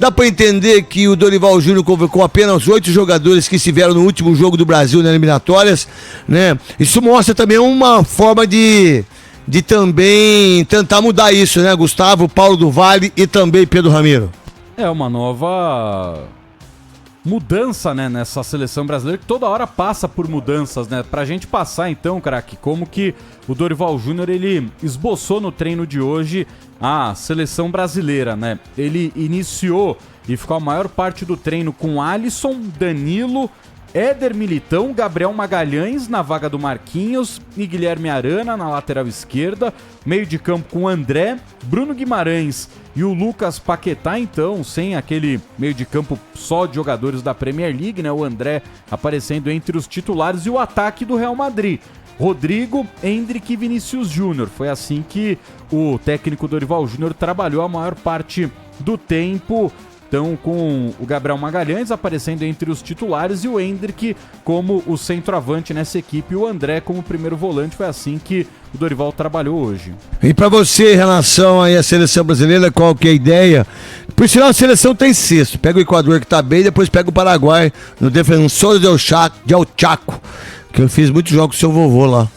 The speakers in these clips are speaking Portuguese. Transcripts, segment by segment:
Dá pra entender que o Dorival Júnior convocou apenas 8 jogadores que estiveram no último jogo do Brasil nas eliminatórias, né? Isso mostra também uma forma de também tentar mudar isso, né? Gustavo, Paulo do Vale e também Pedro Ramiro. É uma nova mudança, né, nessa seleção brasileira, que toda hora passa por mudanças, né? Pra gente passar então, craque, como que o Dorival Júnior, ele esboçou no treino de hoje a seleção brasileira, né? Ele iniciou e ficou a maior parte do treino com Alisson, Danilo, Éder Militão, Gabriel Magalhães na vaga do Marquinhos e Guilherme Arana na lateral esquerda, meio de campo com André, Bruno Guimarães e o Lucas Paquetá, então, sem aquele meio de campo só de jogadores da Premier League, né? O André aparecendo entre os titulares e o ataque do Real Madrid. Rodrigo, Endrick e Vinícius Júnior. Foi assim que o técnico Dorival Júnior trabalhou a maior parte do tempo. Então, com o Gabriel Magalhães aparecendo entre os titulares e o Endrick como o centroavante nessa equipe e o André como primeiro volante. Foi assim que o Dorival trabalhou hoje. E pra você, em relação aí à seleção brasileira, qual que é a ideia? Por sinal, a seleção tem sexto. Pega o Equador, que tá bem, depois pega o Paraguai no Defensor del Chaco, que eu fiz muitos jogos com seu vovô lá.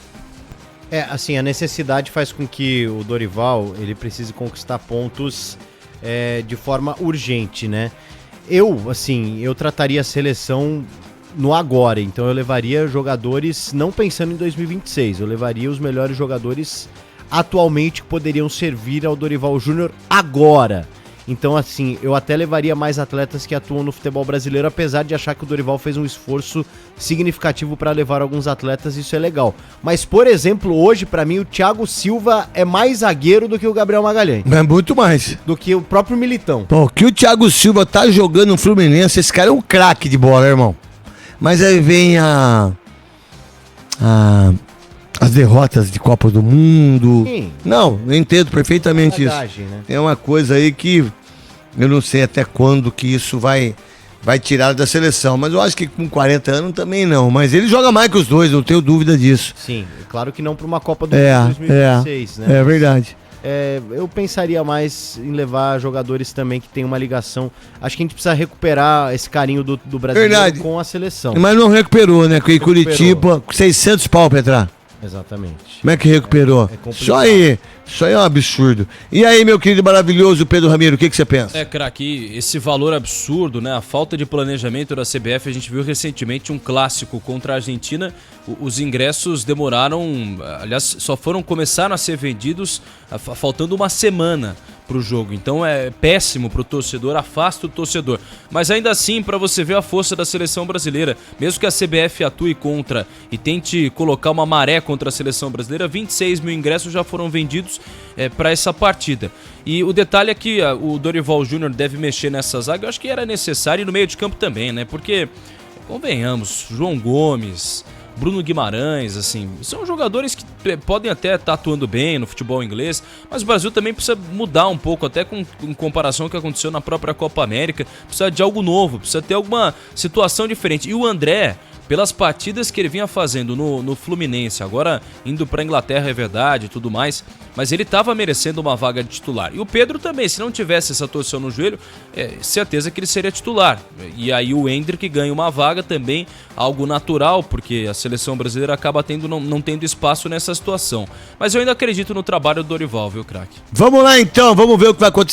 Assim, a necessidade faz com que o Dorival, ele precise conquistar pontos de forma urgente, né? Eu trataria a seleção no agora, então eu levaria jogadores não pensando em 2026, eu levaria os melhores jogadores atualmente que poderiam servir ao Dorival Júnior agora. Então, assim, eu até levaria mais atletas que atuam no futebol brasileiro, apesar de achar que o Dorival fez um esforço significativo para levar alguns atletas, isso é legal. Mas, por exemplo, hoje, para mim, o Thiago Silva é mais zagueiro do que o Gabriel Magalhães. É muito mais. Do que o próprio Militão. Pô, que o Thiago Silva tá jogando no Fluminense, esse cara é um craque de bola, irmão. Mas aí vem as derrotas de Copa do Mundo. Sim. Não, eu entendo perfeitamente bagagem, isso. Né? É uma coisa aí que eu não sei até quando que isso vai tirar da seleção. Mas eu acho que com 40 anos também não. Mas ele joga mais que os dois, não tenho dúvida disso. Sim, claro que não para uma Copa do Mundo 2026, né? É verdade. Eu pensaria mais em levar jogadores também que tem uma ligação. Acho que a gente precisa recuperar esse carinho do brasileiro com a seleção. Mas não recuperou, né? Com Curitiba, 600 pau pra entrar. Exatamente. Como é que recuperou? Isso aí é um absurdo. E aí, meu querido maravilhoso Pedro Ramiro, o que você pensa? Craque, esse valor absurdo, né? A falta de planejamento da CBF, a gente viu recentemente um clássico contra a Argentina. Os ingressos demoraram, aliás, começaram a ser vendidos faltando uma semana pro jogo. Então é péssimo pro torcedor, afasta o torcedor. Mas ainda assim, para você ver a força da seleção brasileira, mesmo que a CBF atue contra e tente colocar uma maré contra a seleção brasileira, 26 mil ingressos já foram vendidos para essa partida. E o detalhe é que o Dorival Júnior deve mexer nessa zaga, eu acho que era necessário, e no meio de campo também, né? Porque, convenhamos, João Gomes, Bruno Guimarães, assim, são jogadores que podem até estar atuando bem no futebol inglês, mas o Brasil também precisa mudar um pouco, até em comparação com o que aconteceu na própria Copa América, precisa de algo novo, precisa ter alguma situação diferente. E o André, pelas partidas que ele vinha fazendo no Fluminense, agora indo para a Inglaterra, é verdade e tudo mais, mas ele estava merecendo uma vaga de titular. E o Pedro também, se não tivesse essa torção no joelho, certeza que ele seria titular. E aí o Endrick ganha uma vaga também, algo natural, porque a seleção brasileira acaba não tendo espaço nessa situação. Mas eu ainda acredito no trabalho do Dorival, viu, craque? Vamos lá então, vamos ver o que vai acontecer.